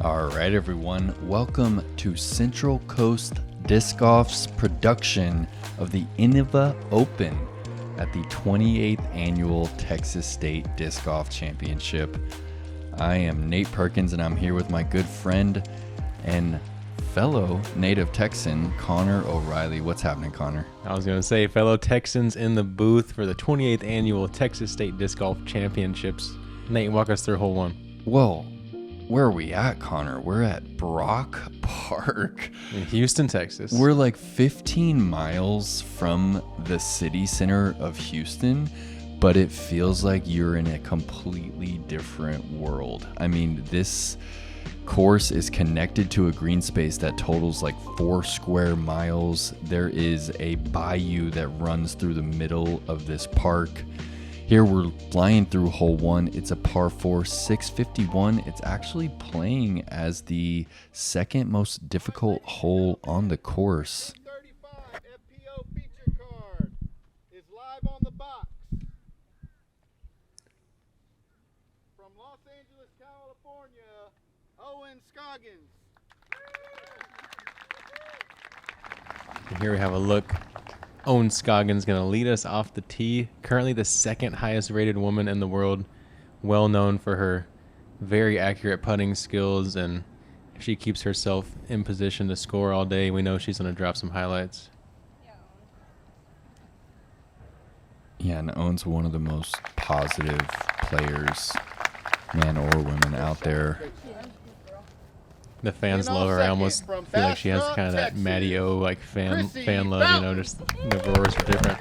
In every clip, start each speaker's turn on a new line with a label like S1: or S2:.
S1: All right, everyone. Welcome to Central Coast Disc Golf's production of the Innova Open at the 28th Annual Texas State Disc Golf Championship. I am Nate Perkins, and I'm here with my good friend and fellow native Texan, Connor O'Reilly. What's happening, Connor?
S2: I was going to say, fellow Texans in the booth for the 28th Annual Texas State Disc Golf Championships. Nate, walk us through hole one.
S1: Well, where are we at, Connor? We're at Brock Park
S2: In Houston, Texas.
S1: We're like 15 miles from the city center of Houston, but it feels like you're in a completely different world. I mean, this course is connected to a green space that totals like 4 square miles. There is a bayou that runs through the middle of this park. Here we're flying through hole 1. It's a par 4, 651. It's actually playing as the second most difficult hole on the course.
S3: 35 FPO feature card is live on the box. From Los Angeles, California, Scoggins.
S2: And here we have a look. Scoggins going to lead us off the tee. Currently the second highest rated woman in the world. Well known for her very accurate putting skills, and if she keeps herself in position to score all day, we know she's going to drop some highlights.
S1: Yeah, and Owen's one of the most positive players, man or women, out there.
S2: The fans love her. I almost feel like she has kind of that Matty O like fan love, you know, just the roars are different.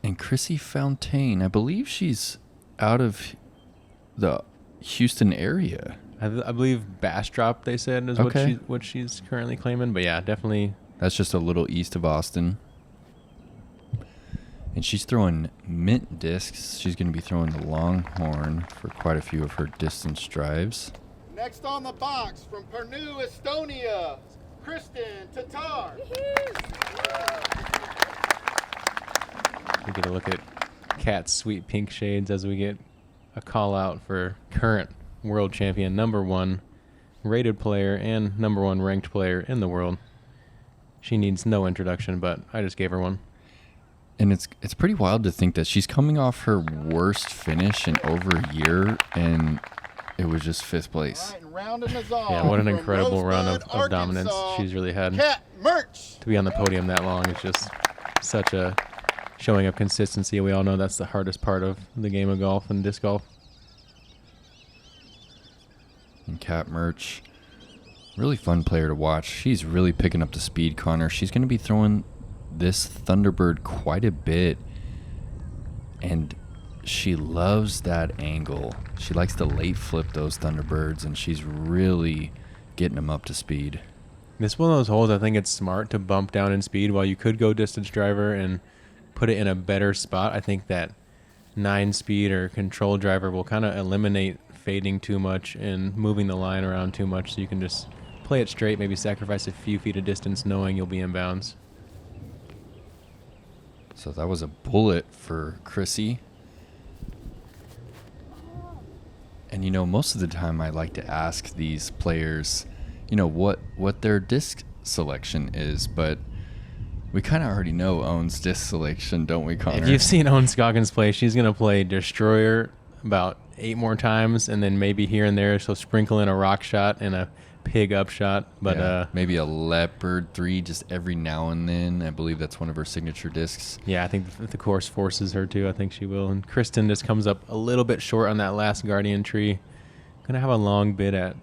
S1: And Chrissy Fontaine, I believe she's out of the Houston area.
S2: I believe Bastrop, they said, is
S1: Okay.
S2: what she's currently claiming. But yeah, definitely.
S1: That's just a little east of Austin. And she's throwing mint discs. She's going to be throwing the Longhorn for quite a few of her distance drives.
S3: Next on the box from Pärnu, Estonia, Tattar.
S2: We get a look at Kat's sweet pink shades as we get a call out for current world champion, #1 rated player and #1 ranked player in the world. She needs no introduction, but I just gave her one.
S1: And it's pretty wild to think that she's coming off her worst finish in over a year, and it was just 5th place.
S2: Yeah, what an incredible run of dominance she's really had.
S3: Mertsch.
S2: To be on the podium that long is just such a showing of consistency. We all know that's the hardest part of the game of golf and disc golf.
S1: And Kat Mertsch, really fun player to watch. She's really picking up the speed, Connor. She's going to be throwing this Thunderbird quite a bit, and she loves that angle. She likes to late flip those Thunderbirds, and she's really getting them up to speed.
S2: This is one of those holes I think it's smart to bump down in speed while you could go distance driver and put it in a better spot. I think that 9-speed or control driver will kind of eliminate fading too much and moving the line around too much, so you can just play it straight, maybe sacrifice a few feet of distance knowing you'll be in bounds.
S1: So that was a bullet for Chrissy. And, you know, most of the time I like to ask these players, you know, what their disc selection is, but we kind of already know Owen's disc selection, don't we, Connor?
S2: If you've seen Scoggins play, she's going to play Destroyer about 8 more times, and then maybe here and there she'll sprinkle in a rock shot and a pig up shot, but
S1: yeah, maybe a Leopard 3 just every now and then. I believe that's one of her signature discs.
S2: Yeah, I think if the course forces her to, I think she will. And Kristen just comes up a little bit short on that last Guardian tree. Gonna have a long bid at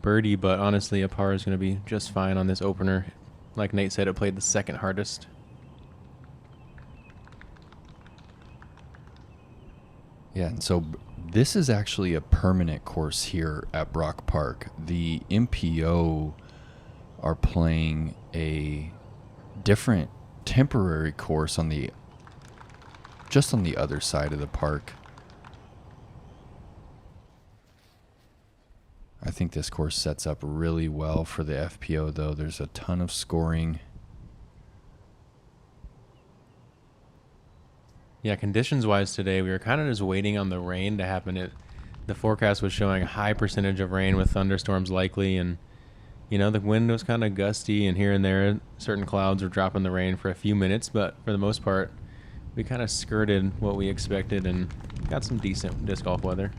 S2: birdie, but honestly a par is gonna be just fine on this opener. Like Nate said, it played the second hardest.
S1: Yeah, and so this is actually a permanent course here at Brock Park. The MPO are playing a different temporary course on the other side of the park. I think this course sets up really well for the FPO, though. There's a ton of scoring.
S2: Yeah, conditions-wise today, we were kind of just waiting on the rain to happen. The forecast was showing a high percentage of rain with thunderstorms likely, and the wind was kind of gusty, and here and there, certain clouds were dropping the rain for a few minutes, but for the most part, we kind of skirted what we expected and got some decent disc golf weather.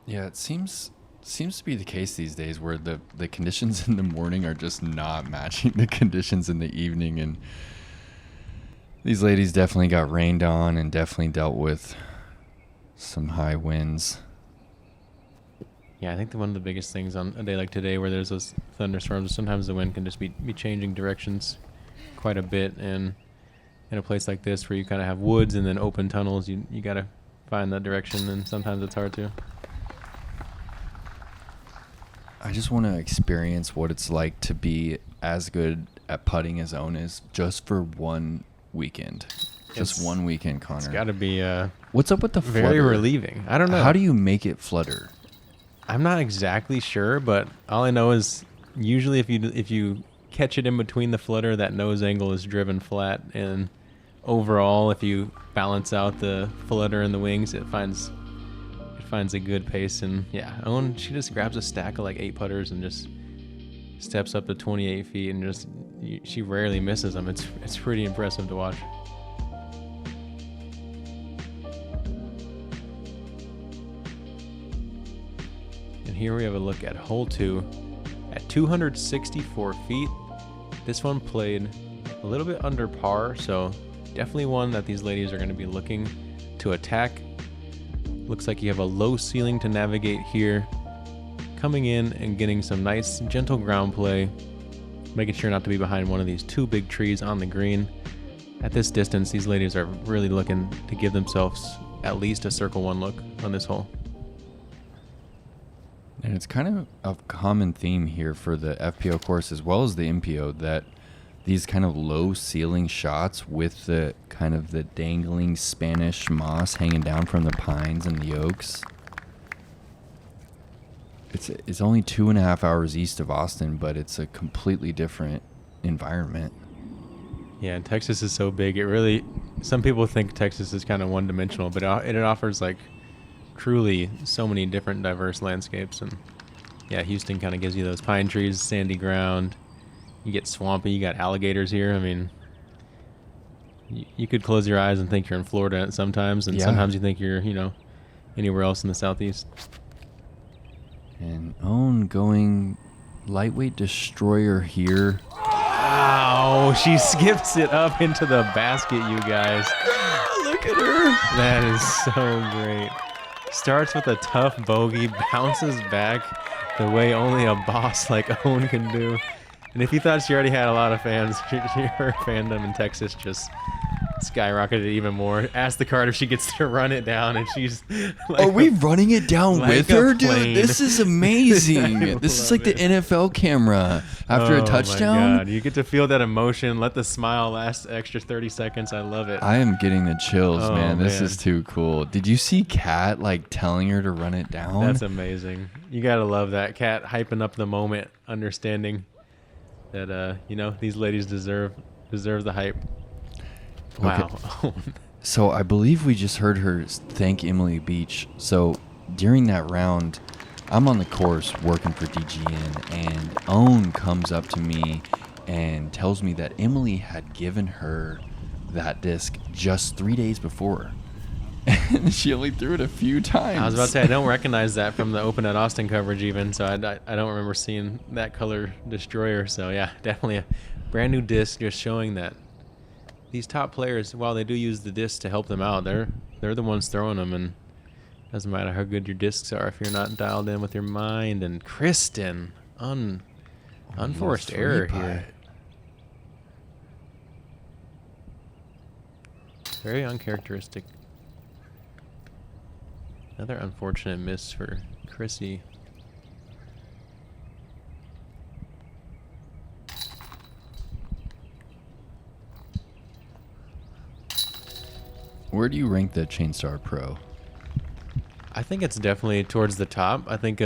S1: Yeah, it seems to be the case these days where the conditions in the morning are just not matching the conditions in the evening, and these ladies definitely got rained on and definitely dealt with some high winds.
S2: Yeah, I think one of the biggest things on a day like today where there's those thunderstorms, sometimes the wind can just be changing directions quite a bit, and in a place like this where you kind of have woods and then open tunnels, you got to find that direction, and sometimes it's hard to.
S1: I just want to experience what it's like to be as good at putting as Owen is just for one weekend. Just one weekend, Connor.
S2: It's got to be
S1: what's up with the flutter?
S2: Very relieving. I don't know.
S1: How do you make it flutter?
S2: I'm not exactly sure, but all I know is usually if you catch it in between the flutter, that nose angle is driven flat, and overall, if you balance out the flutter and the wings, it finds a good pace. And yeah, Owen, she just grabs a stack of like 8 putters and just steps up to 28 feet and she rarely misses them. It's pretty impressive to watch. And here we have a look at hole 2 at 264 feet. This one played a little bit under par, so definitely one that these ladies are going to be looking to attack. Looks like you have a low ceiling to navigate here. Coming in and getting some nice, gentle ground play. Making sure not to be behind one of these 2 big trees on the green. At this distance, these ladies are really looking to give themselves at least a circle 1 look on this hole.
S1: And it's kind of a common theme here for the FPO course as well as the MPO that these kind of low ceiling shots with the kind of the dangling Spanish moss hanging down from the pines and the oaks. It's only 2.5 hours east of Austin, but it's a completely different environment.
S2: Yeah, and Texas is so big. Some people think Texas is kind of one-dimensional, but it offers like truly so many different diverse landscapes. And yeah, Houston kind of gives you those pine trees, sandy ground. You get swampy. You got alligators here. I mean, you could close your eyes and think you're in Florida sometimes, and sometimes you think you're, anywhere else in the southeast.
S1: And Owen going lightweight destroyer here.
S2: Wow, she skips it up into the basket, you guys.
S1: Look at her.
S2: That is so great. Starts with a tough bogey, bounces back the way only a boss like Owen can do. And if you thought she already had a lot of fans, her fandom in Texas just skyrocketed even more. Ask the card if she gets to run it down, and she's like,
S1: are we running it down with her, dude? This is amazing. This is like the NFL camera after a touchdown.
S2: My God. You get to feel that emotion. Let the smile last extra 30 seconds. I love it.
S1: I am getting the chills, man. This is too cool. Did you see Kat telling her to run it down?
S2: That's amazing. You gotta love that. Kat hyping up the moment, understanding that these ladies deserve the hype. Wow.
S1: Okay. So I believe we just heard her thank Emily Beach. So during that round, I'm on the course working for DGN, and Owen comes up to me and tells me that Emily had given her that disc just 3 days before. And she only threw it a few times.
S2: I was about to say, I don't recognize that from the Open at Austin coverage even, so I don't remember seeing that color destroyer. So yeah, definitely a brand new disc, just showing that these top players, while they do use the discs to help them out, they're the ones throwing them, and it doesn't matter how good your discs are if you're not dialed in with your mind. And Kristen, unforced error here. Very uncharacteristic. Another unfortunate miss for Chrissy.
S1: Where do you rank the Chainstar Pro?
S2: I think it's definitely towards the top. I think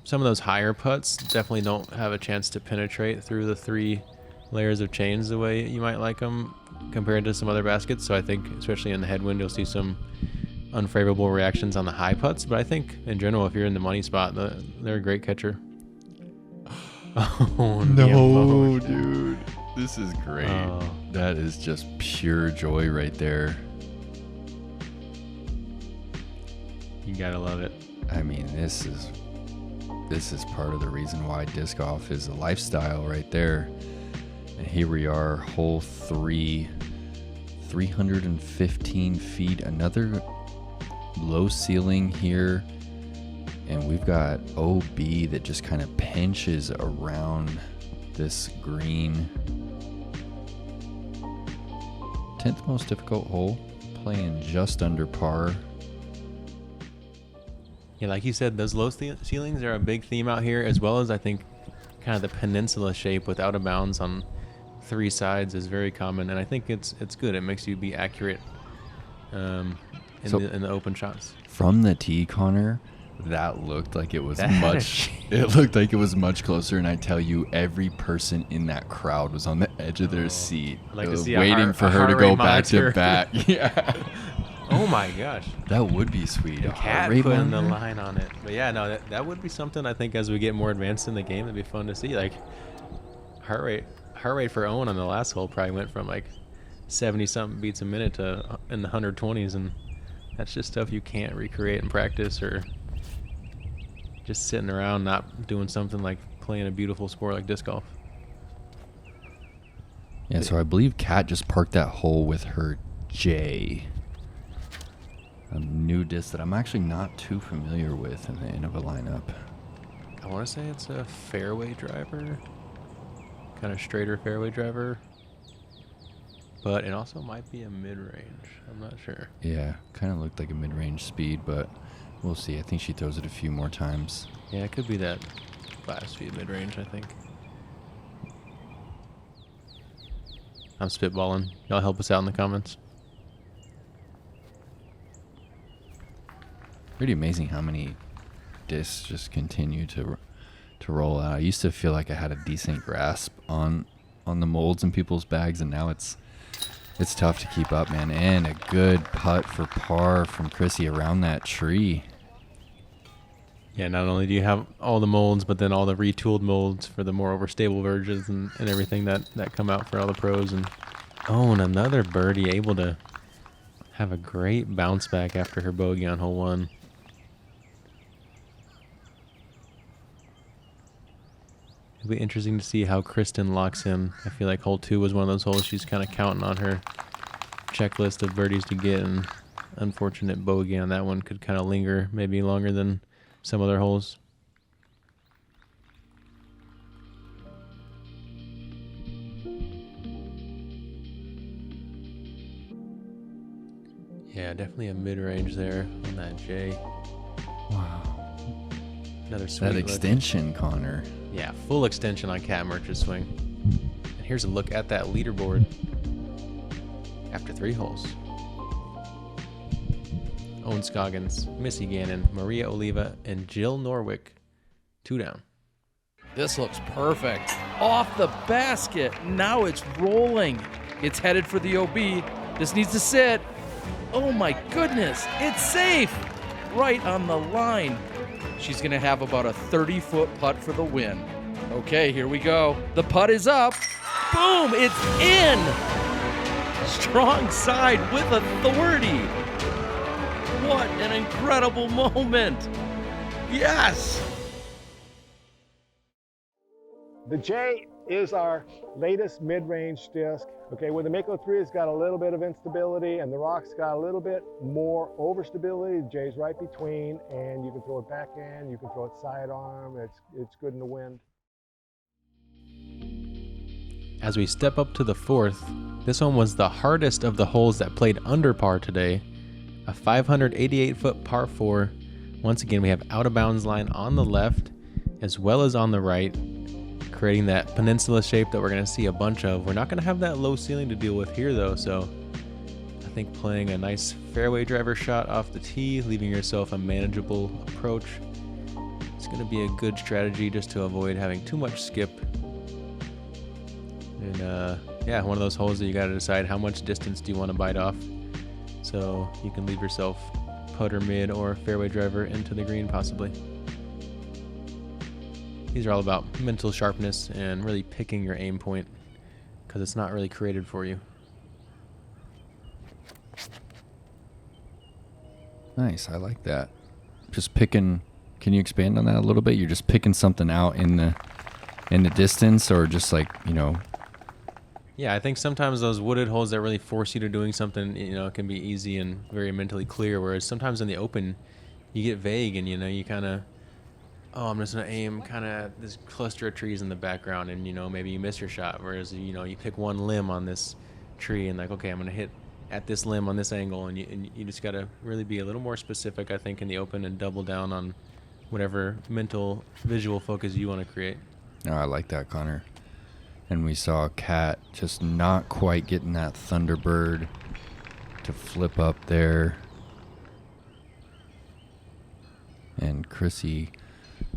S2: some of those higher putts definitely don't have a chance to penetrate through the 3 layers of chains the way you might like them compared to some other baskets. So I think, especially in the headwind, you'll see some unfavorable reactions on the high putts. But I think in general, if you're in the money spot, they're a great catcher. Oh
S1: no, dude. This is great.
S2: Oh.
S1: That is just pure joy right there.
S2: You gotta love it.
S1: I mean, this is part of the reason why disc golf is a lifestyle right there. And here we are, hole 3, 315 feet, another low ceiling here. And we've got OB that just kind of pinches around this green. 10th most difficult hole, playing just under par.
S2: Yeah, like you said, those low ceilings are a big theme out here, as well as I think kind of the peninsula shape with out of bounds on 3 sides is very common, and I think it's good. It makes you be accurate in the open shots.
S1: From the tee, Connor, that looked like it was much. It looked like it was much closer, and I tell you, every person in that crowd was on the edge of their seat,
S2: like to see
S1: waiting for her to go back to back. Yeah.
S2: Oh my gosh,
S1: that would be sweet.
S2: A cat putting the line on it. But yeah, no, that would be something. I think as we get more advanced in the game, it'd be fun to see. Like heart rate for Owen on the last hole probably went from like 70 something beats a minute to in the 120s, and that's just stuff you can't recreate in practice or just sitting around not doing something like playing a beautiful sport like disc golf.
S1: Yeah, so I believe Kat just parked that hole with her J, a new disc that I'm actually not too familiar with in the Innova lineup.
S2: I want to say it's a fairway driver, kind of straighter fairway driver, but it also might be a mid-range. I'm not sure.
S1: Yeah, kind of looked like a mid-range speed, but we'll see. I think she throws it a few more times.
S2: Yeah, it could be that 5-speed mid-range, I think. I'm spitballing. Y'all help us out in the comments.
S1: Pretty amazing how many discs just continue to roll out. I used to feel like I had a decent grasp on the molds in people's bags, and now it's tough to keep up, man. And a good putt for par from Chrissy around that tree.
S2: Yeah, not only do you have all the molds, but then all the retooled molds for the more overstable versions and everything that come out for all the pros. And and another birdie, able to have a great bounce back after her bogey on hole 1. It'll be interesting to see how Kristen locks in. I feel like hole 2 was one of those holes she's kind of counting on her checklist of birdies to get, and unfortunate bogey on that one could kind of linger maybe longer than some other holes. Yeah, definitely a mid-range there on that J.
S1: Wow.
S2: Another sweet
S1: That extension, Connor.
S2: Yeah, full extension on Kat Mertsch's swing. And here's a look at that leaderboard after 3 holes. Owen Scoggins, Missy Gannon, Maria Oliva, and Jill Norwick, 2 down.
S4: This looks perfect. Off the basket. Now it's rolling. It's headed for the OB. This needs to sit. Oh my goodness. It's safe. Right on the line. She's going to have about a 30-foot putt for the win. Okay, here we go. The putt is up. Boom, it's in. Strong side with authority. What an incredible moment. Yes.
S5: The J is our latest mid-range disc. Okay, where the Mako 3 has got a little bit of instability and the Rock's got a little bit more overstability, the J's right between, and you can throw it backhand, you can throw it sidearm, it's good in the wind.
S2: As we step up to the 4th, this one was the hardest of the holes that played under par today. A 588-foot par 4. Once again, we have out of bounds line on the left as well as on the right, creating that peninsula shape that we're going to see a bunch of. We're not going to have that low ceiling to deal with here though, so I think playing a nice fairway driver shot off the tee, leaving yourself a manageable approach, is going to be a good strategy just to avoid having too much skip. And yeah, one of those holes that you got to decide how much distance do you want to bite off, so you can leave yourself putter mid or fairway driver into the green possibly. These are all about mental sharpness and really picking your aim point, because it's not really created for you.
S1: Nice, I like that. Just picking. Can you expand on that a little bit? You're just picking something out in the distance, or just like, you know.
S2: Yeah, I think sometimes those wooded holes that really force you to doing something, you know, can be easy and very mentally clear. Whereas sometimes in the open, you get vague and, you know, you kind of, oh, I'm just going to aim kind of this cluster of trees in the background, and, you know, maybe you miss your shot. Whereas, you know, you pick one limb on this tree and like, okay, I'm going to hit at this limb on this angle, and you just got to really be a little more specific, I think, in the open, and double down on whatever mental visual focus you want to create.
S1: Oh, I like that, Connor. And we saw Kat just not quite getting that Thunderbird to flip up there. And Chrissy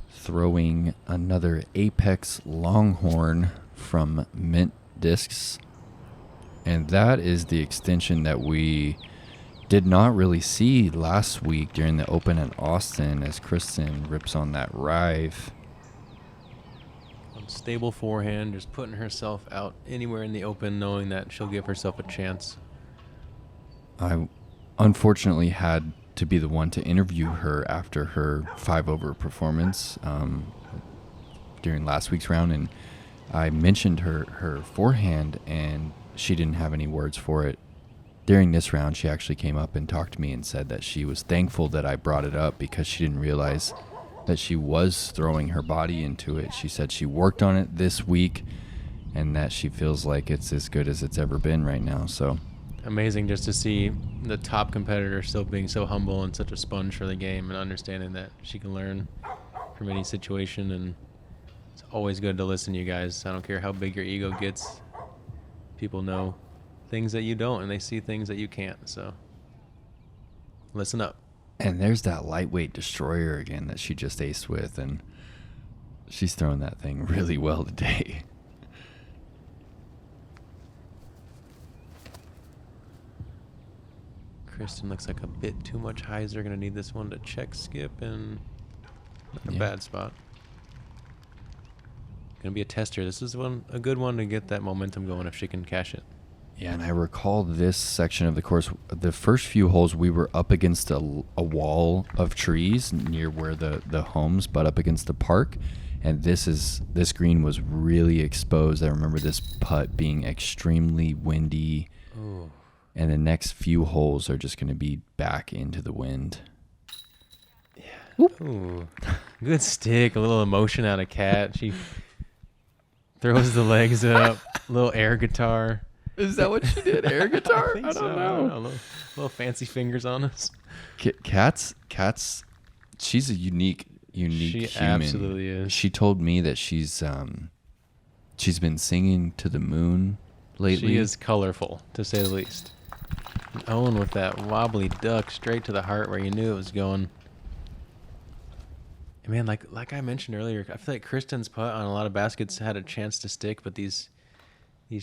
S1: throwing another Apex Longhorn from Mint Discs. And that is the extension that we did not really see last week during the Open in Austin, as Kristen rips on that Rive.
S2: Stable forehand, just putting herself out anywhere in the open, knowing that she'll give herself a chance.
S1: I unfortunately had to be the one to interview her after her 5-over performance during last week's round, and I mentioned her forehand, and she didn't have any words for it. During this round, she actually came up and talked to me and said that she was thankful that I brought it up, because she didn't realize that she was throwing her body into it. She said she worked on it this week and that she feels like it's as good as it's ever been right now. So
S2: amazing just to see the top competitor still being so humble and such a sponge for the game, and understanding that she can learn from any situation. And it's always good to listen to you guys. I don't care how big your ego gets. People know things that you don't, and they see things that you can't. So listen up.
S1: And there's that lightweight destroyer again that she just aced with, and she's throwing that thing really well today.
S2: Kristen looks like a bit too much hyzer. Going to need this one to check skip, and not a bad spot. Going to be a tester. This is a good one to get that momentum going if she can cash it.
S1: Yeah, and I recall this section of the course, the first few holes we were up against a wall of trees near where the homes butt up against the park, and this green was really exposed. I remember this putt being extremely windy.
S2: Ooh.
S1: And the next few holes are just going to be back into the wind.
S2: Yeah. Ooh. Good stick, a little emotion out of Kat. She throws the legs up, a little air guitar.
S1: Is that what she did? Air guitar?
S2: I don't know. Little fancy fingers on us.
S1: Kat's, she's a unique
S2: She
S1: human.
S2: absolutely is.
S1: She told me that she's been singing to the moon lately.
S2: She is colorful, to say the least. And Owen with that wobbly duck straight to the heart where you knew it was going. And man, like I mentioned earlier, I feel like Kristen's putt on a lot of baskets had a chance to stick, but these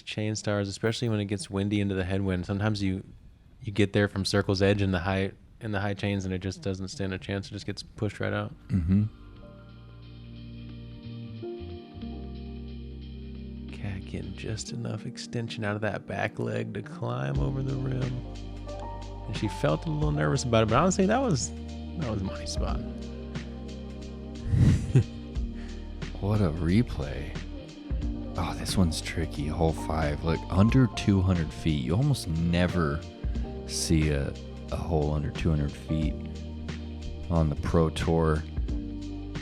S2: chain stars, especially when it gets windy into the headwind, sometimes you get there from circle's edge in the high chains, and it just doesn't stand a chance. It just gets pushed right out.
S1: Mm-hmm.
S2: Cat getting just enough extension out of that back leg to climb over the rim, and she felt a little nervous about it. But honestly, that was a money spot.
S1: What a replay. Oh, this one's tricky. Hole 5. Look, under 200 feet. You almost never see a hole under 200 feet on the Pro Tour.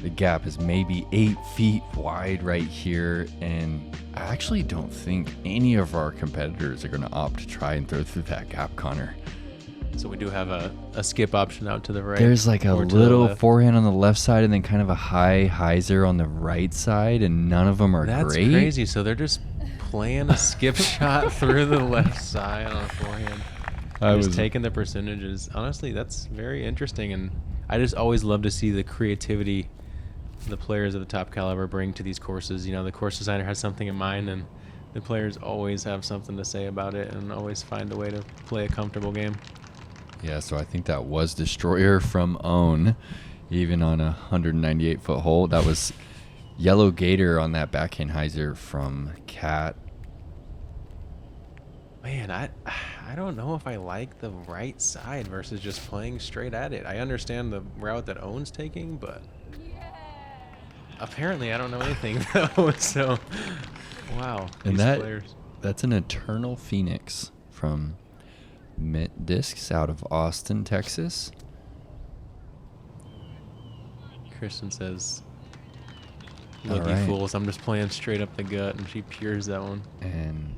S1: The gap is maybe 8 feet wide right here, and I actually don't think any of our competitors are going to opt to try and throw through that gap, Connor.
S2: So we do have a skip option out to the right.
S1: There's like a
S2: or to the
S1: little
S2: left.
S1: forehand on the left side and then kind of a high hyzer on the right side, and none of them are
S2: That's
S1: great.
S2: crazy. So they're just playing a skip shot through the left side on a forehand. Just taking the percentages. Honestly, that's very interesting, and I just always love to see the creativity the players of the top caliber bring to these courses. You know, the course designer has something in mind, and the players always have something to say about it and always find a way to play a comfortable game.
S1: Yeah, so I think that was Destroyer from Own, even on a 198-foot hole. That was Yellow Gator on that backhand hyzer from Cat.
S2: Man, I don't know if I like the right side versus just playing straight at it. I understand the route that Own's taking, but apparently I don't know anything though. So, wow.
S1: And
S2: these players.
S1: That's an Eternal Phoenix from Mint Discs out of Austin, Texas.
S2: Kristen says,
S1: All
S2: "Look,
S1: right.
S2: you fools! I'm just playing straight up the gut," and she pures that one.
S1: And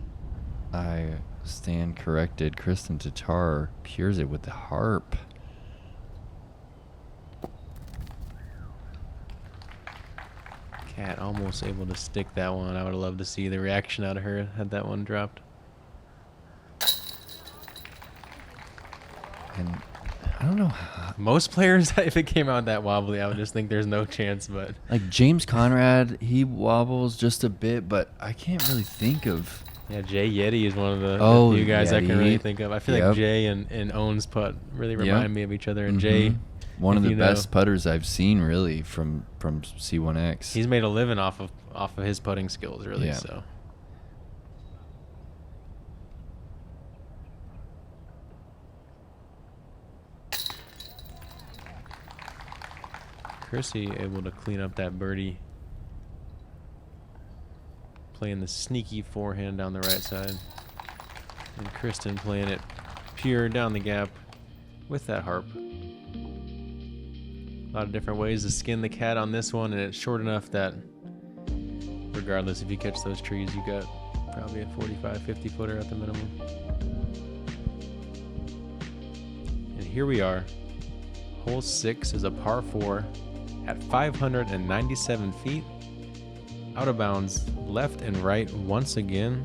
S1: I stand corrected. Kristen Tattar pures it with the harp.
S2: Cat almost able to stick that one. I would have loved to see the reaction out of her had that one dropped.
S1: And I don't know
S2: Most players, if it came out that wobbly, I would just think there's no chance. But
S1: like James Conrad, he wobbles just a bit, but I can't really think of.
S2: yeah, Jay Yeti is one of the
S1: Oh,
S2: few guys I can
S1: Yeti.
S2: really think of. I feel
S1: Yep.
S2: like Jay and Owens putt really
S1: Yep.
S2: remind me of each other. And Jay,
S1: One of
S2: if
S1: the
S2: you know,
S1: best putters I've seen, really, from C1X.
S2: he's made a living off of his putting skills, really.
S1: Yeah.
S2: So Chrissy able to clean up that birdie, playing the sneaky forehand down the right side, and Kristen playing it pure down the gap with that harp. A lot of different ways to skin the cat on this one, and it's short enough that regardless if you catch those trees, you got probably a 45, 50 footer at the minimum. And here we are. Hole 6 is a par 4 at 597 feet. Out of bounds, left and right once again.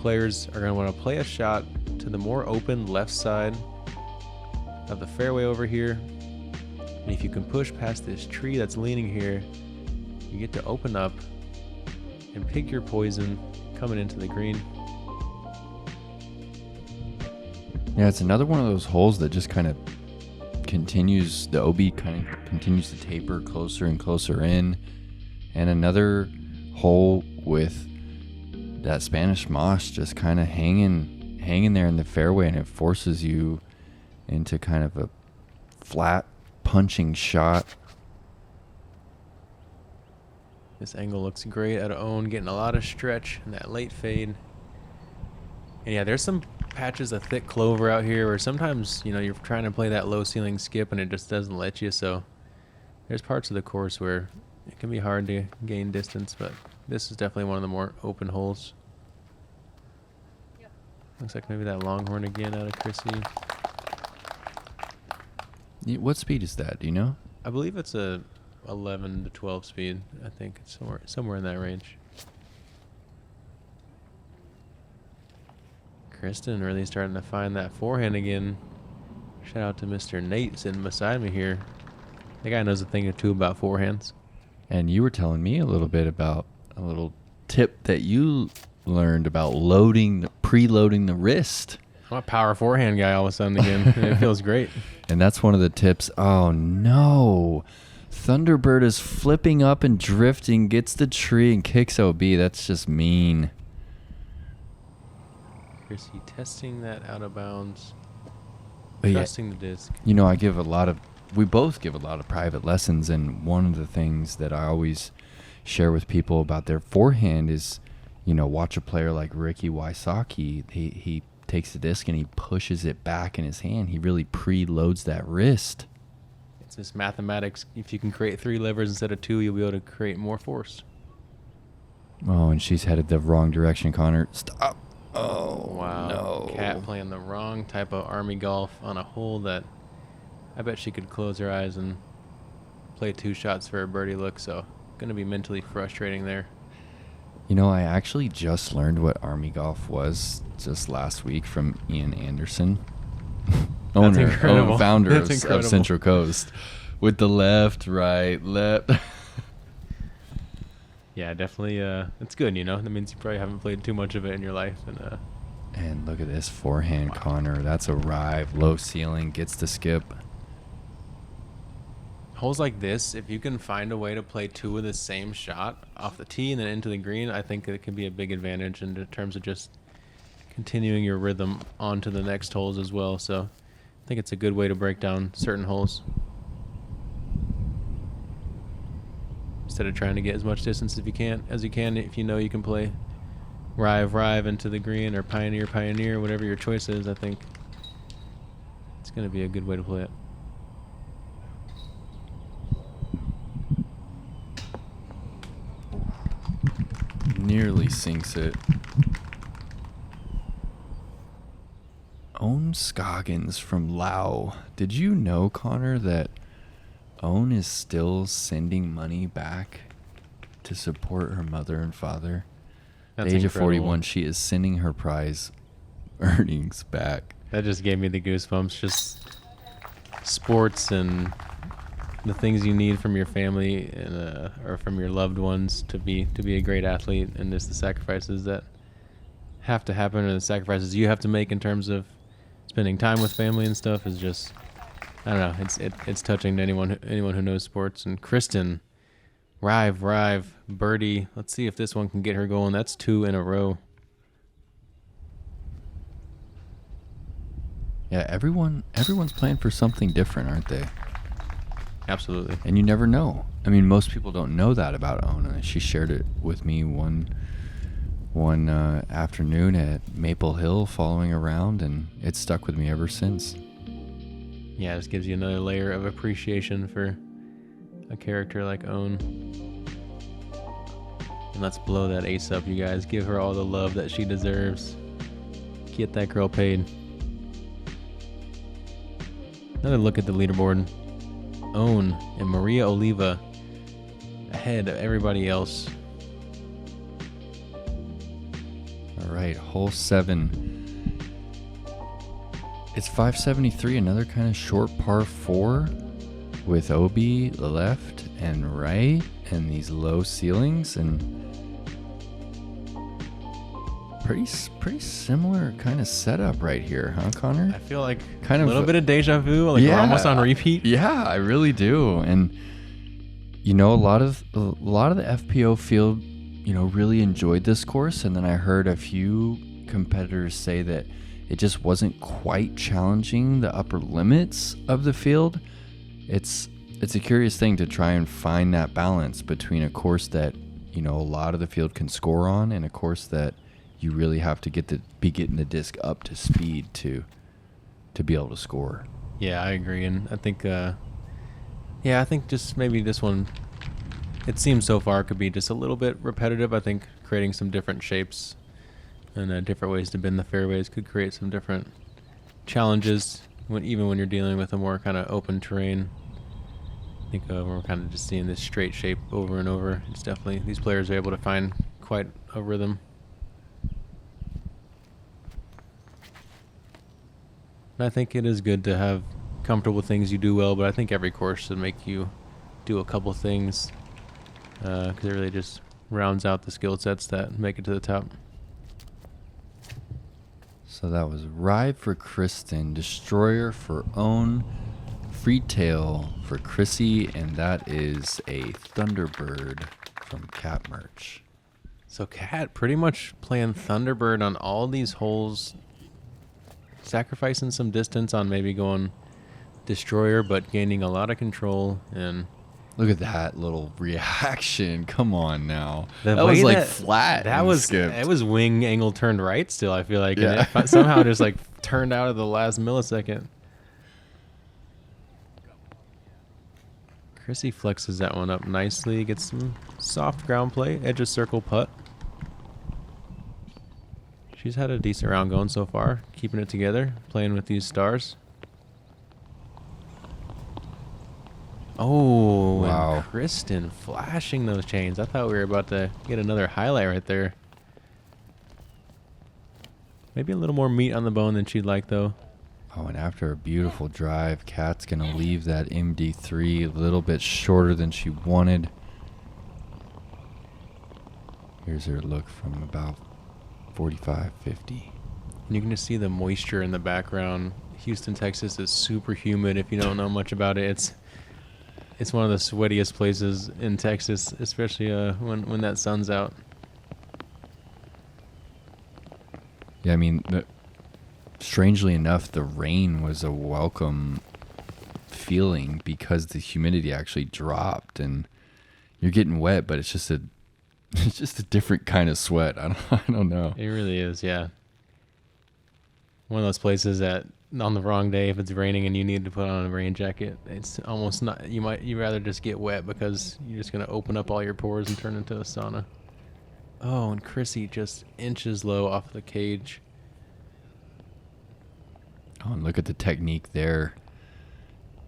S2: Players are going to want to play a shot to the more open left side of the fairway over here. And if you can push past this tree that's leaning here, you get to open up and pick your poison coming into the green.
S1: Yeah, it's another one of those holes that just kind of continues, the OB kind of continues to taper closer and closer in. And another hole with that Spanish moss just kind of hanging there in the fairway, and it forces you into kind of a flat punching shot.
S2: This angle looks great out of Own, getting a lot of stretch in that late fade. And yeah, there's some patches of thick clover out here where sometimes, you know, you're trying to play that low ceiling skip and it just doesn't let you. So there's parts of the course where it can be hard to gain distance, but this is definitely one of the more open holes. Looks like maybe that longhorn again out of Chrissy.
S1: What speed is that? Do you know?
S2: I believe it's a 11 to 12 speed. I think it's somewhere in that range. Kristen really starting to find that forehand again. Shout out to Mr. Nate sitting beside me here. The guy knows a thing or two about forehands.
S1: And you were telling me a little bit about a little tip that you learned about preloading the wrist.
S2: I'm a power forehand guy all of a sudden again, and it feels great.
S1: And that's one of the tips. Oh, no. Thunderbird is flipping up and drifting, gets the tree and kicks OB. That's just mean.
S2: Chrissy testing that out of bounds.
S1: But yeah,
S2: Trusting the disc.
S1: you know, we both give a lot of private lessons, and one of the things that I always share with people about their forehand is, you know, watch a player like Ricky Wysocki. He takes the disc and he pushes it back in his hand. He really preloads that wrist.
S2: It's just mathematics. If you can create 3 levers instead of 2, you'll be able to create more force.
S1: Oh, and she's headed the wrong direction, Connor. Stop. Oh,
S2: Wow.
S1: no.
S2: Cat playing the wrong type of army golf on a hole that I bet she could close her eyes and play 2 shots for a birdie look. So going to be mentally frustrating there.
S1: You know, I actually just learned what Army Golf was just last week from Ian Anderson, founder
S2: incredible.
S1: of
S2: That's incredible.
S1: Central Coast. with the left, right, left.
S2: Yeah, definitely. It's good, you know. That means you probably haven't played too much of it in your life, and
S1: And look at this forehand, Connor. That's a rive, low ceiling, gets the skip.
S2: holes like this, if you can find a way to play two of the same shot off the tee and then into the green, I think it can be a big advantage in terms of just continuing your rhythm onto the next holes as well. So I think it's a good way to break down certain holes instead of trying to get as much distance if you can if you know you can play rive into the green or pioneer, whatever your choice is. I think it's going to be a good way to play it.
S1: Nearly sinks it. Own Scoggins from Lao. Did you know, Connor, that Own is still sending money back to support her mother and father? At the age of 41, she is sending her prize earnings back.
S2: That just gave me the goosebumps. Just sports and the things you need from your family and or from your loved ones to be a great athlete, and just the sacrifices that have to happen, and the sacrifices you have to make in terms of spending time with family and stuff is just, I don't know, it's touching to anyone who knows sports. And Kristen, rive, birdie. Let's see if this one can get her going. That's 2 in a row.
S1: Yeah, everyone's playing for something different, aren't they?
S2: Absolutely.
S1: And you never know. I mean, most people don't know that about Ona. She shared it with me one afternoon at Maple Hill, following around, and it's stuck with me ever since.
S2: Yeah, this gives you another layer of appreciation for a character like Own. And let's blow that ace up, you guys. Give her all the love that she deserves. Get that girl paid. Another look at the leaderboard. Own and Maria Oliva ahead of everybody else.
S1: All right, hole 7. It's 573, another kind of short par 4 with OB left and right and these low ceilings, and pretty similar kind of setup right here, huh, Connor?
S2: I feel like
S1: kind
S2: a little bit of deja vu, like we're almost on repeat.
S1: Yeah, I really do. And you know, a lot of the FPO field, you know, really enjoyed this course, and then I heard a few competitors say that it just wasn't quite challenging the upper limits of the field. It's a curious thing to try and find that balance between a course that, you know, a lot of the field can score on and a course that you really have to be getting the disc up to speed to be able to score.
S2: Yeah, I agree, and I think I think just maybe this one, it seems so far could be just a little bit repetitive. I think creating some different shapes and different ways to bend the fairways could create some different challenges even when you're dealing with a more kind of open terrain. I think we're kind of just seeing this straight shape over and over. It's definitely, these players are able to find quite a rhythm. And I think it is good to have comfortable things you do well, but I think every course should make you do a couple things because it really just rounds out the skill sets that make it to the top.
S1: So that was Ride for Kristen, Destroyer for Own, Freetail for Chrissy, and that is a Thunderbird from Cat Mertsch.
S2: So Cat pretty much playing Thunderbird on all these holes, sacrificing some distance on maybe going Destroyer, but gaining a lot of control. And
S1: look at that little reaction. Come on now.
S2: That
S1: was like flat.
S2: That was
S1: skipped.
S2: It was wing angle turned right still, I feel like.
S1: Yeah.
S2: And it somehow just like turned out at the last millisecond. Chrissy flexes that one up nicely, gets some soft ground play, edge of circle putt. She's had a decent round going so far, keeping it together, playing with these stars. Oh,
S1: wow.
S2: And Kristen flashing those chains. I thought we were about to get another highlight right there. Maybe a little more meat on the bone than she'd like, though.
S1: Oh, and after a beautiful drive, Kat's going to leave that MD3 a little bit shorter than she wanted. Here's her look from about 45, 50.
S2: And you can just see the moisture in the background. Houston, Texas is super humid. If you don't know much about it, it's one of the sweatiest places in Texas, especially when that sun's out.
S1: Yeah, I mean, strangely enough, the rain was a welcome feeling because the humidity actually dropped, and you're getting wet, but it's just a different kind of sweat. I don't know.
S2: It really is, yeah. One of those places that on the wrong day, if it's raining and you need to put on a rain jacket, it's almost not. You'd rather just get wet because you're just gonna open up all your pores and turn into a sauna. Oh, and Chrissy just inches low off the cage.
S1: Oh, and look at the technique there.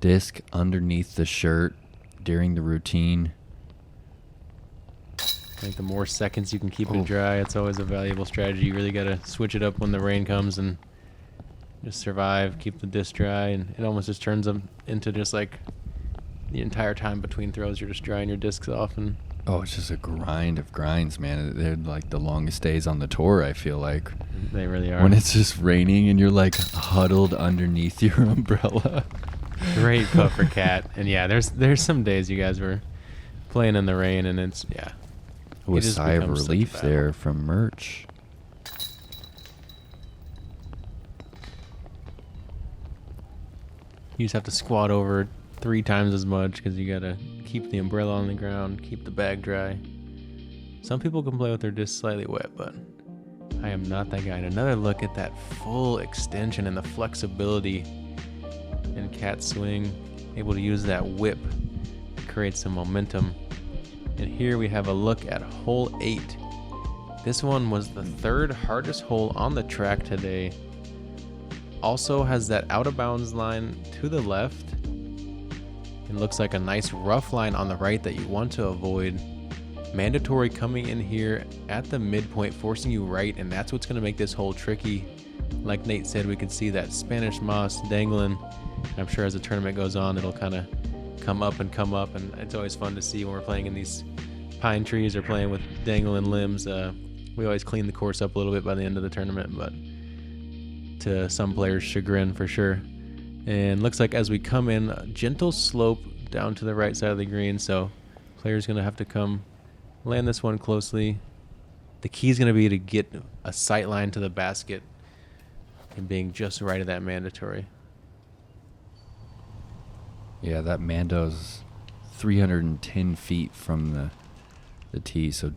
S1: Disc underneath the shirt during the routine.
S2: I think the more seconds you can keep it dry, it's always a valuable strategy. You really got to switch it up when the rain comes and just survive, keep the disc dry, and it almost just turns them into just like the entire time between throws, you're just drying your discs off. And
S1: oh, it's just a grind of grinds, man. They're like the longest days on the tour, I feel like.
S2: They really are.
S1: When it's just raining and you're like huddled underneath your umbrella.
S2: Great putt for Kat. And yeah, there's some days you guys were playing in the rain, and it's, yeah.
S1: A sigh of relief there from Mertsch.
S2: You just have to squat over 3 times as much because you got to keep the umbrella on the ground, keep the bag dry. Some people can play with their discs slightly wet, but I am not that guy. And another look at that full extension and the flexibility in Kat's swing, able to use that whip to create some momentum. And here we have a look at hole 8. This one was the 3rd hardest hole on the track today. Also has that out of bounds line to the left. It looks like a nice rough line on the right that you want to avoid. Mandatory coming in here at the midpoint, forcing you right, and that's what's going to make this hole tricky. Like Nate said, we could see that Spanish moss dangling. I'm sure as the tournament goes on, it'll kind of come up, and it's always fun to see when we're playing in these pine trees or playing with dangling limbs. We always clean the course up a little bit by the end of the tournament, but to some players' chagrin for sure. And looks like as we come in, a gentle slope down to the right side of the green, so players going to have to come land this one closely. The key is going to be to get a sight line to the basket and being just right of that mandatory.
S1: Yeah, that Mando's 310 feet from the tee, so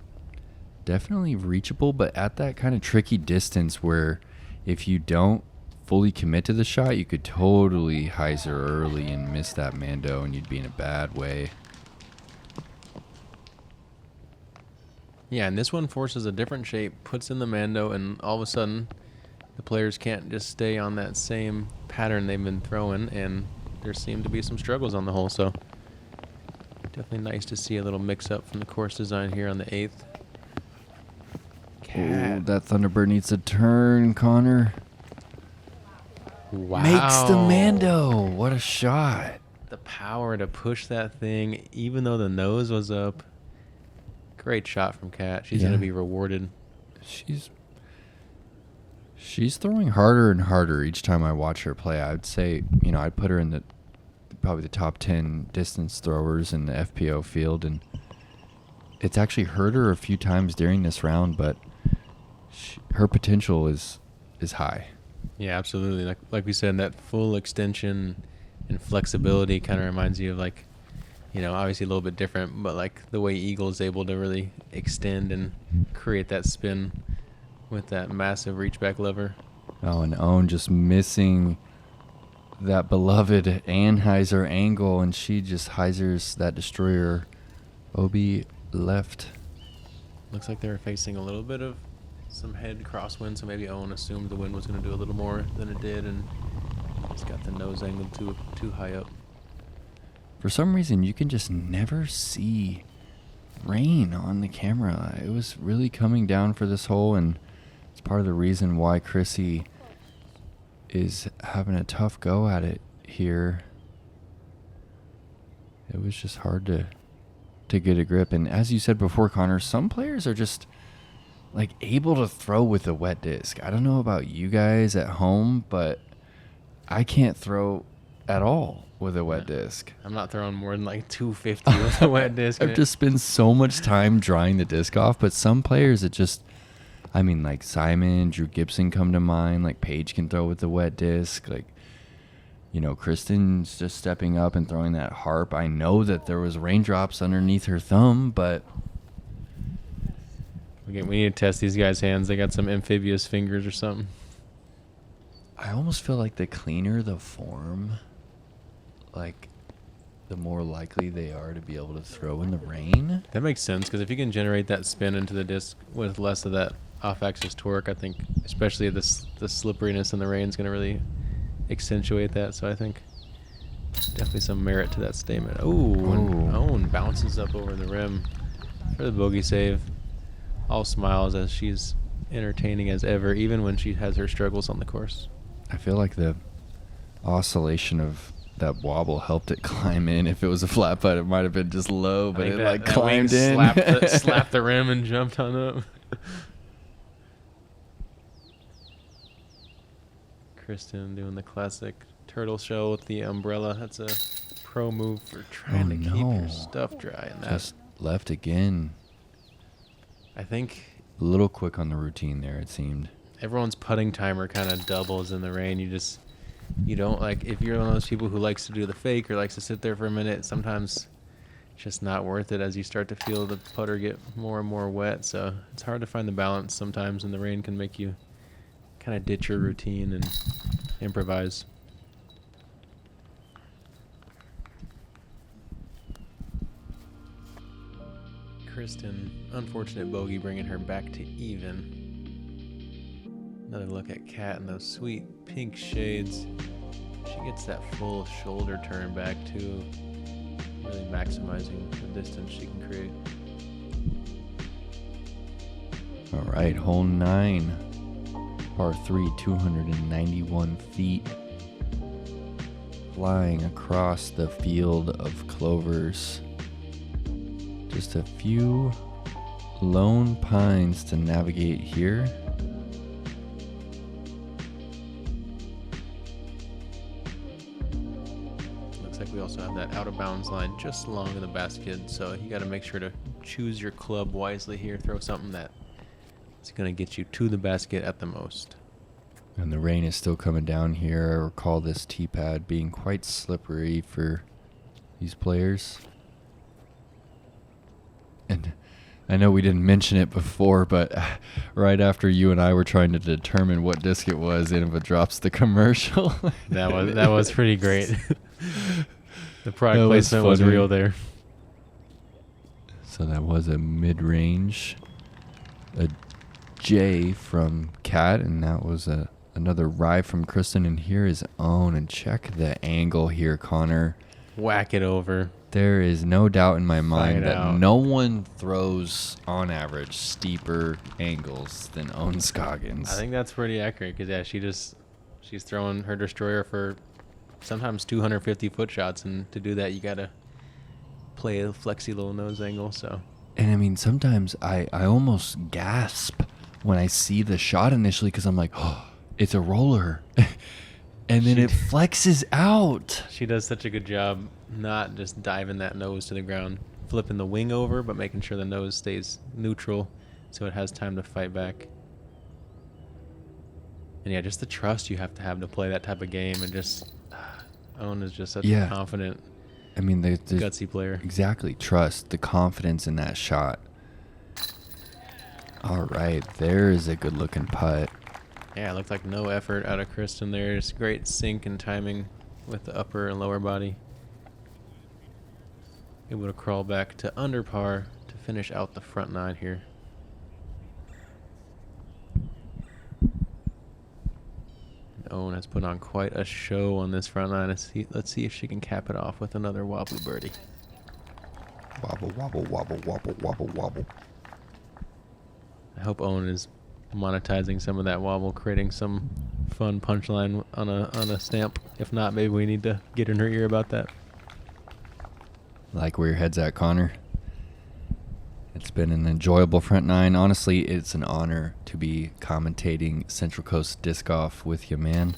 S1: definitely reachable, but at that kind of tricky distance where if you don't fully commit to the shot, you could totally hyzer early and miss that Mando, and you'd be in a bad way.
S2: Yeah, and this one forces a different shape, puts in the Mando, and all of a sudden the players can't just stay on that same pattern they've been throwing, and there seem to be some struggles on the hole, so definitely nice to see a little mix-up from the course design here on the 8th.
S1: Oh, that Thunderbird needs to turn, Connor.
S2: Wow.
S1: Makes the Mando. What a shot.
S2: The power to push that thing, even though the nose was up. Great shot from Kat. She's going to be rewarded.
S1: She's throwing harder and harder each time I watch her play. I'd say, I'd put her in probably the top 10 distance throwers in the FPO field, and it's actually hurt her a few times during this round, but her potential is high.
S2: Yeah, absolutely. Like we said, that full extension and flexibility kind of reminds you of obviously a little bit different, but like the way Eagle is able to really extend and create that spin with that massive reach back lever.
S1: Oh, and Owen just missing that beloved Anheuser angle, and she just hyzers that destroyer. Obi left.
S2: Looks like they were facing a little bit of some head crosswind, so maybe Owen assumed the wind was going to do a little more than it did, and just got the nose angled too high up.
S1: For some reason, you can just never see rain on the camera. It was really coming down for this hole, and it's part of the reason why Chrissy is having a tough go at it here. It was just hard to get a grip. And as you said before, Connor, some players are just like able to throw with a wet disc. I don't know about you guys at home, but I can't throw at all with a wet disc.
S2: I'm not throwing more than like 250 with a wet disc.
S1: I've just spent so much time drying the disc off, but some players it just, I mean, like Simon, Drew Gibson come to mind. Like Paige can throw with the wet disc. Like, you know, Kristen's just stepping up and throwing that harp. I know that there was raindrops underneath her thumb, but
S2: we need to test these guys' hands. They got some amphibious fingers or something.
S1: I almost feel like the cleaner the form, like the more likely they are to be able to throw in the rain.
S2: That makes sense, because if you can generate that spin into the disc with less of that off-axis torque, I think especially the slipperiness in the rain is going to really accentuate that. So I think definitely some merit to that statement. Oh, and Owen bounces up over the rim for the bogey save. All smiles as she's entertaining as ever, even when she has her struggles on the course.
S1: I feel like the oscillation of that wobble helped it climb in. If it was a flat putt, it might have been just low, but it like climbed in.
S2: Slapped the rim and jumped on up. Kristen doing the classic turtle shell with the umbrella. That's a pro move for trying to keep your stuff dry. And
S1: just left again.
S2: I think
S1: a little quick on the routine there, it seemed.
S2: Everyone's putting timer kind of doubles in the rain. You don't like, if you're one of those people who likes to do the fake or likes to sit there for a minute, sometimes it's just not worth it as you start to feel the putter get more and more wet. So it's hard to find the balance sometimes, and the rain can make you kind of ditch your routine and improvise. Kristen, unfortunate bogey, bringing her back to even. Another look at Kat and those sweet pink shades. She gets that full shoulder turn back too, really maximizing the distance she can create.
S1: All right, hole 9, par 3, 291 feet. Flying across the field of clovers. Just a few lone pines to navigate here.
S2: Looks like we also have that out of bounds line just along in the basket, so you got to make sure to choose your club wisely here. Throw something that is going to get you to the basket at the most.
S1: And the rain is still coming down here. I recall this tee pad being quite slippery for these players. And I know we didn't mention it before, but right after you and I were trying to determine what disc it was, Innova drops the commercial.
S2: That was pretty great. The product placement was real there.
S1: So that was a mid-range, a J from Kat, and that was another rye from Kristen. And here is Owen, and check the angle here, Connor.
S2: Whack it over.
S1: There is no doubt in my mind that no one throws, on average, steeper angles than Owen Scoggins.
S2: I think that's pretty accurate because, yeah, she's throwing her destroyer for sometimes 250-foot shots, and to do that, you got to play a flexy little nose angle. So,
S1: and I mean, sometimes I almost gasp when I see the shot initially because I'm like, oh, it's a roller. And then it flexes out.
S2: She does such a good job not just diving that nose to the ground, flipping the wing over, but making sure the nose stays neutral so it has time to fight back. And yeah, just the trust you have to play that type of game, and just Owen is just such a confident, gutsy player.
S1: Exactly. Trust, the confidence in that shot. All right, there is a good looking putt.
S2: Yeah, it looked like no effort out of Kristen there. Just great sync and timing with the upper and lower body. Able to crawl back to under par to finish out the front 9 here. Owen has put on quite a show on this front 9. Let's see if she can cap it off with another wobbly birdie.
S1: Wobble, wobble, wobble, wobble, wobble, wobble.
S2: I hope Owen is monetizing some of that wobble, creating some fun punchline on a stamp. If not, maybe we need to get in her ear about that.
S1: Like where your head's at, Connor. It's been an enjoyable front nine. Honestly, it's an honor to be commentating Central Coast Disc Golf with you, man.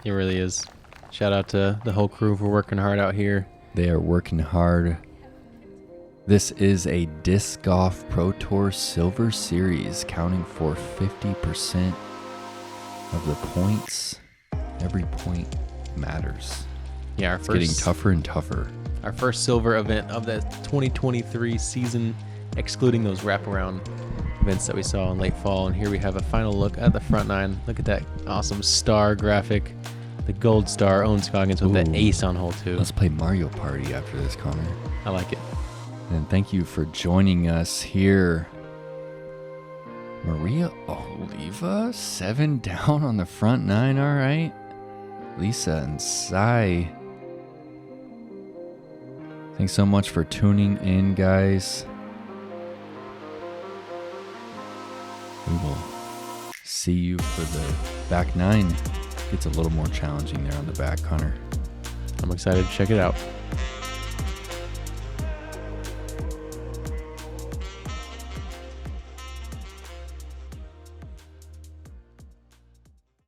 S2: It really is. Shout out to the whole crew for working hard out here.
S1: They are working hard. This is a Disc Golf Pro Tour Silver Series, counting for 50% of the points. Every point matters.
S2: Yeah,
S1: It's getting tougher and tougher.
S2: Our first silver event of the 2023 season, excluding those wraparound events that we saw in late fall. And here we have a final look at the front nine. Look at that awesome star graphic. The gold star owns Scoggins with the ace on hole 2.
S1: Let's play Mario Party after this, Connor.
S2: I like it.
S1: And thank you for joining us here. Maria Oliva, 7 down on the front nine, all right. Lisa and Sai. Thanks so much for tuning in, guys. We will see you for the back nine. It's a little more challenging there on the back, Connor.
S2: I'm excited to check it out.